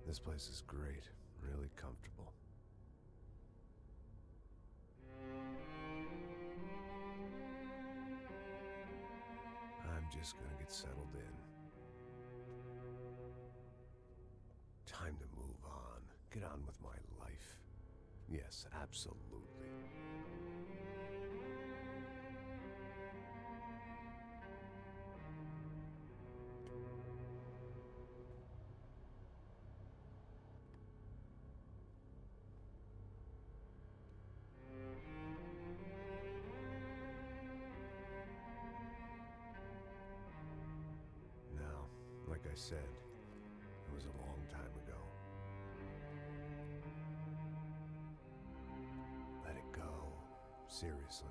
This place is great, really comfortable. I'm just gonna get settled in. Time to move on. Get on with my life. Yes, absolutely. Now, like I said, it was a long time ago. Let it go. Seriously.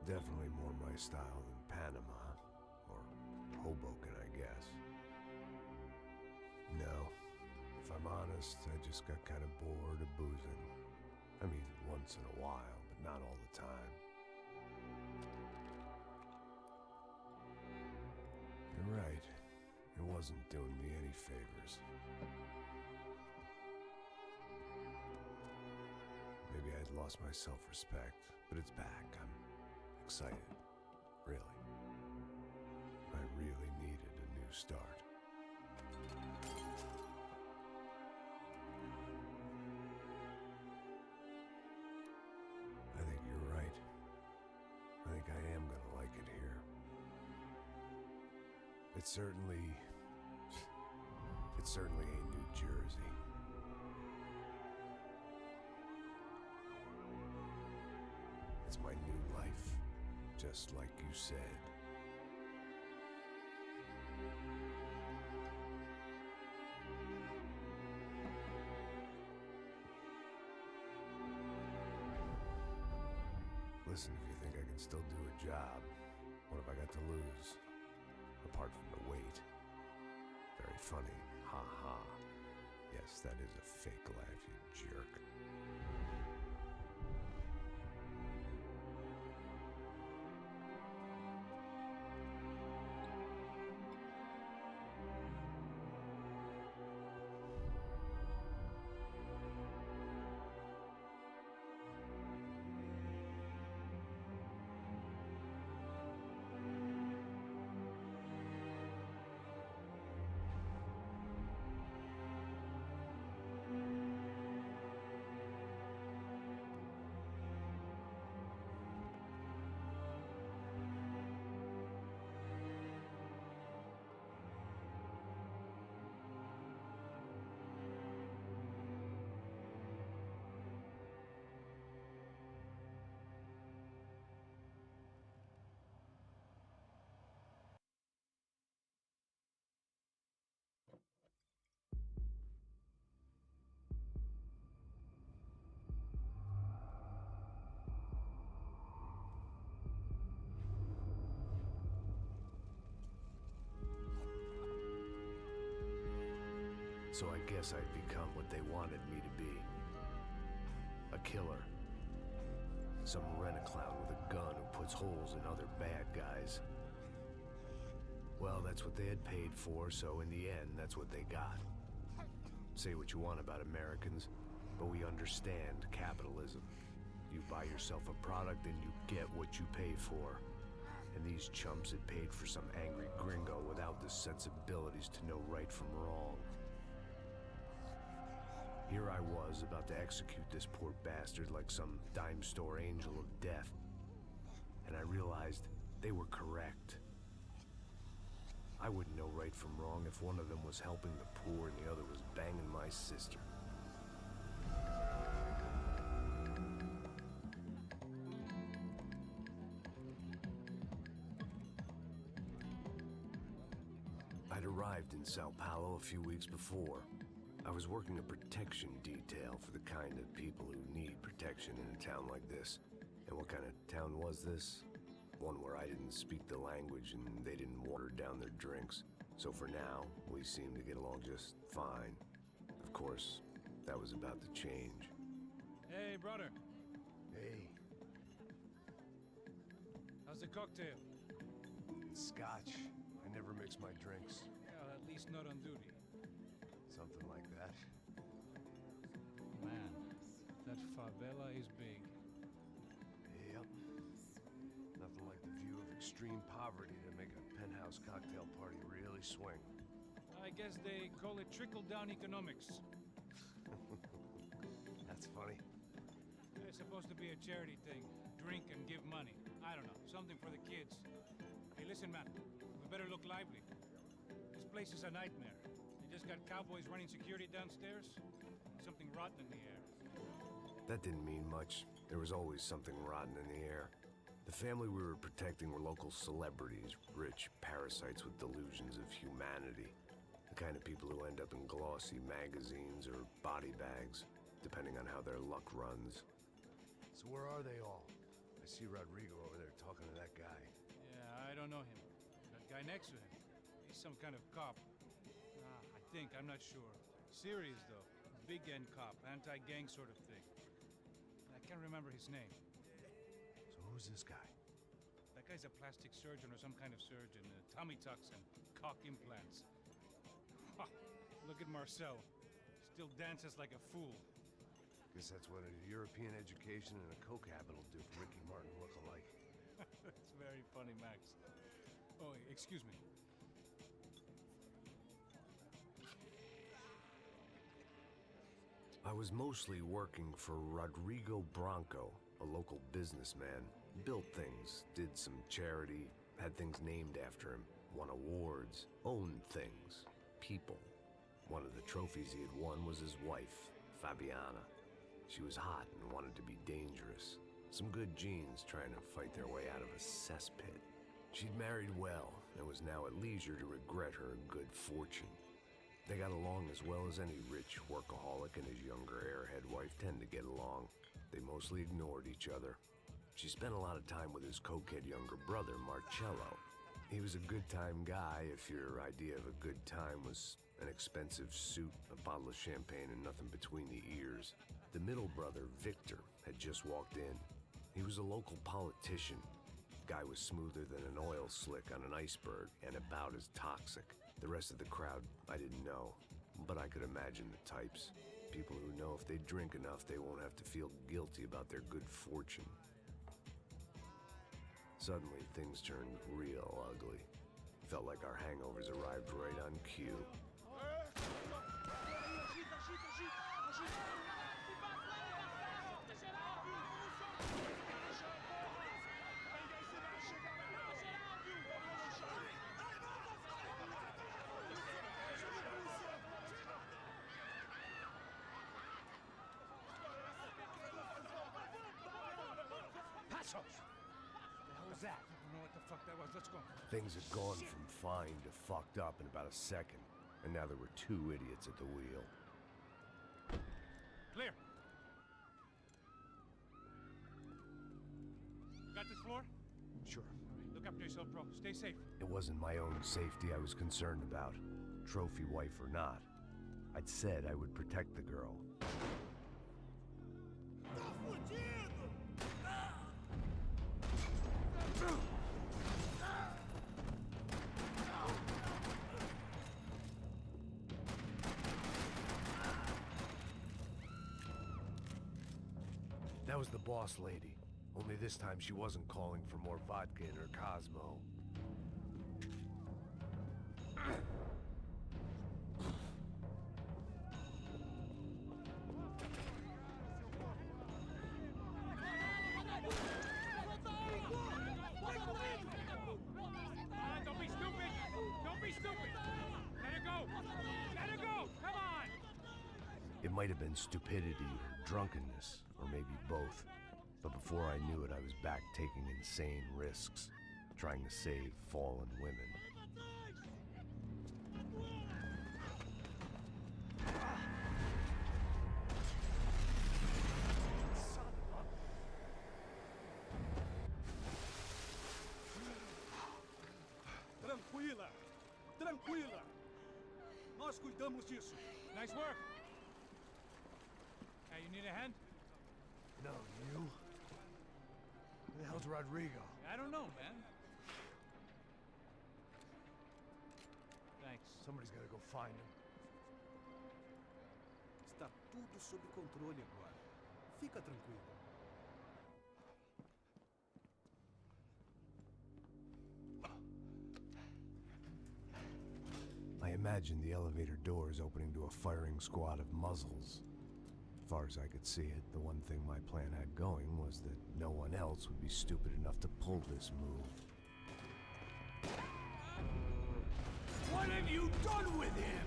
Definitely more my style than Panama, or Hoboken, I guess. No, if I'm honest, I just got kind of bored of boozing. I mean, once in a while, but not all the time. You're right, it wasn't doing me any favors. Maybe I'd lost my self-respect, but it's back. I'm excited, really. I really needed a new start. I think you're right. I think I am gonna like it here. It certainly ain't New Jersey. It's my new life, just like you said. Listen, if you think I can still do a job, what have I got to lose? Apart from the weight. Very funny, ha ha. Yes, that is a fake laugh, you jerk. So I guess I'd become what they wanted me to be. A killer. Some rent-a-clown with a gun who puts holes in other bad guys. Well, that's what they had paid for, so in the end, that's what they got. Say what you want about Americans, but we understand capitalism. You buy yourself a product and you get what you pay for. And these chumps had paid for some angry gringo without the sensibilities to know right from wrong. Here I was, about to execute this poor bastard like some dime store angel of death. And I realized they were correct. I wouldn't know right from wrong if one of them was helping the poor and the other was banging my sister. I'd arrived in Sao Paulo a few weeks before. I was working a protection detail for the kind of people who need protection in a town like this. And what kind of town was this? One where I didn't speak the language and they didn't water down their drinks. So for now, we seemed to get along just fine. Of course, that was about to change. Hey, brother. Hey. How's the cocktail? It's scotch. I never mix my drinks. Well, at least not on duty. Something like that. Man, that favela is big. Yep. Nothing like the view of extreme poverty to make a penthouse cocktail party really swing. I guess they call it trickle-down economics. That's funny. It's supposed to be a charity thing. Drink and give money. I don't know, something for the kids. Hey, listen, man. We better look lively. This place is a nightmare. They just got cowboys running security downstairs. Something rotten in the air. That didn't mean much. There was always something rotten in the air. The family we were protecting were local celebrities, rich parasites with delusions of humanity. The kind of people who end up in glossy magazines or body bags, depending on how their luck runs. So where are they all? I see Rodrigo over there talking to that guy. Yeah, I don't know him. That guy next to him. He's some kind of cop. I think, I'm not sure. Serious, though. Big N cop, anti-gang sort of thing. I can't remember his name. So who's this guy? That guy's a plastic surgeon or some kind of surgeon. Tummy tucks and cock implants. Ha! Look at Marcel. Still dances like a fool. Guess that's what a European education and a coke habit will do for Ricky Martin look-alike. That's very funny, Max. Oh, excuse me. I was mostly working for Rodrigo Branco, a local businessman. Built things, did some charity, had things named after him, won awards, owned things, people. One of the trophies he had won was his wife, Fabiana. She was hot and wanted to be dangerous. Some good genes trying to fight their way out of a cesspit. She'd married well and was now at leisure to regret her good fortune. They got along as well as any rich workaholic and his younger airhead wife tend to get along. They mostly ignored each other. She spent a lot of time with his cokehead younger brother, Marcello. He was a good-time guy if your idea of a good time was an expensive suit, a bottle of champagne, and nothing between the ears. The middle brother, Victor, had just walked in. He was a local politician. Guy was smoother than an oil slick on an iceberg and about as toxic. The rest of the crowd, I didn't know, but I could imagine the types. People who know if they drink enough, they won't have to feel guilty about their good fortune. Suddenly, things turned real ugly. Felt like our hangovers arrived right on cue. I don't know what the fuck that was. Let's go. Things had gone from fine to fucked up in about a second, and now there were two idiots at the wheel. Clear. You got this floor? Sure. All right, look after yourself, bro. Stay safe. It wasn't my own safety I was concerned about, trophy wife or not. I'd said I would protect the girl. That was the boss lady. Only this time she wasn't calling for more vodka in her Cosmo. Don't be stupid! Don't be stupid! Let her go! Let her go! Come on! It might have been stupidity or drunkenness, or maybe both. But before I knew it, I was back taking insane risks, trying to save fallen women. tranquila. Nós cuidamos disso. Nice work. Hey, you need a hand? No, you? Who the hell's Rodrigo? I don't know, man. Thanks. Somebody's gotta go find him. Está tudo sob controle agora. Fica tranquilo. I imagine the elevator doors opening to a firing squad of muzzles. As far as I could see it, the one thing my plan had going was that no one else would be stupid enough to pull this move. What have you done with him?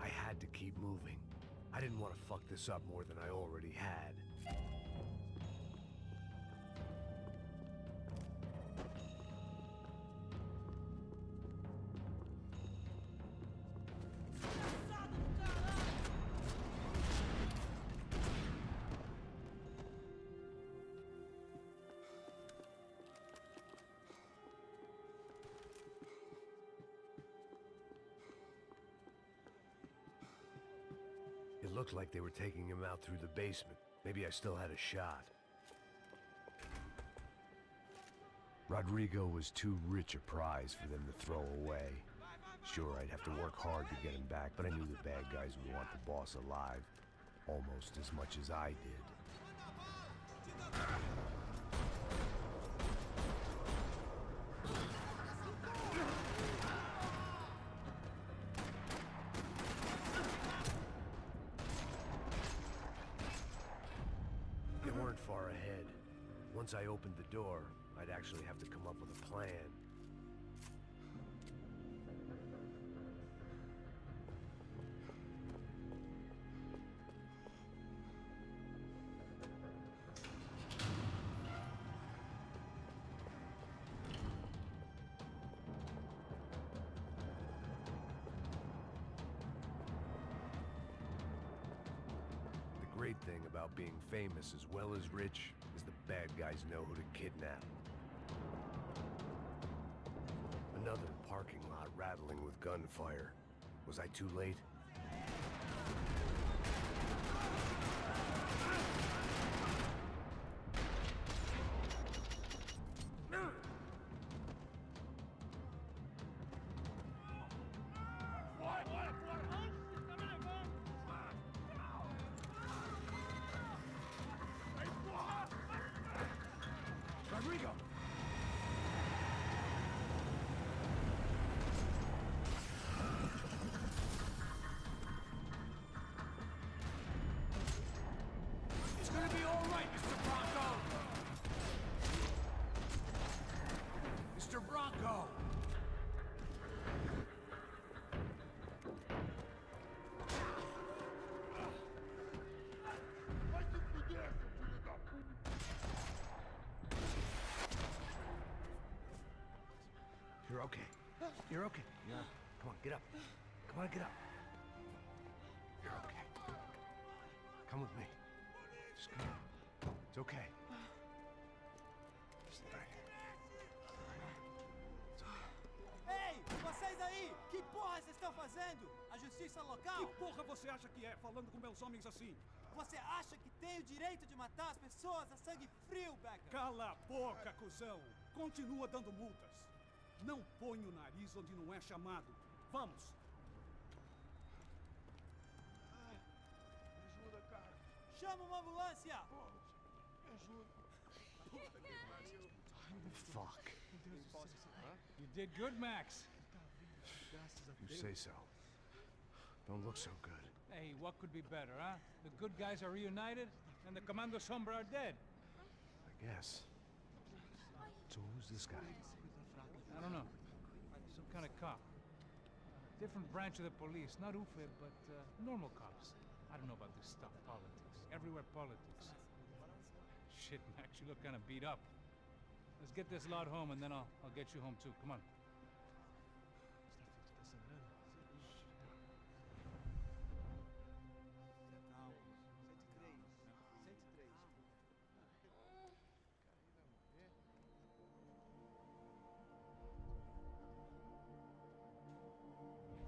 I had to keep moving. I didn't want to fuck this up more than I already had. It looked like they were taking him out through the basement. Maybe I still had a shot. Rodrigo was too rich a prize for them to throw away. Sure, I'd have to work hard to get him back, but I knew the bad guys would want the boss alive almost as much as I did. They weren't far ahead. Once I opened the door, I'd actually have to come up with a plan. The great thing about being famous as well as rich is the bad guys know who to kidnap. Another parking lot rattling with gunfire. Was I too late? Rodrigo! It's gonna be all right, Mr. Bronco. Mr. Bronco. You're okay. You're okay. Yeah. Come on, get up. Come on, get up. You're okay. Come with me. Just come on. It's okay. Just lie here. It's okay. Ei, vocês aí! Que porra vocês estão fazendo? A justiça local? Que porra você acha que é, falando com meus homens assim? Você acha que tem o direito de matar as pessoas a sangue frio, Becker? Cala a boca, cuzão. Continua dando multas. Não põe o nariz onde não é chamado. Vamos. Me ajuda, cara. Chama uma ambulância! Pô, me ajuda. Puta que pariu. Fuck. You did good, Max. You say so. Don't look so good. Hey, what could be better, huh? The good guys are reunited, and the Commando Sombra are dead. I guess. So who's this guy? I don't know. Some kind of cop. Different branch of the police. Not UFE, but normal cops. I don't know about this stuff. Politics. Everywhere politics. Shit, Max, you look kind of beat up. Let's get this lot home, and then I'll get you home too. Come on. Calma. 103. 103.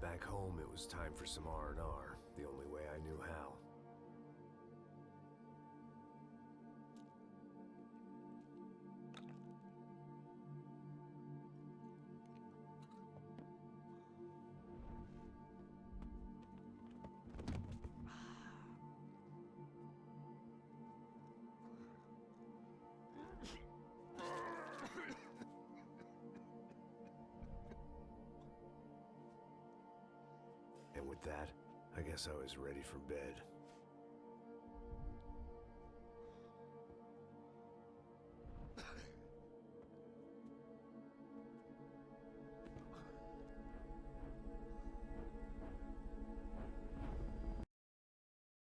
Back home, it was time for some R&R, the only way I knew how. And with that, I guess I was ready for bed.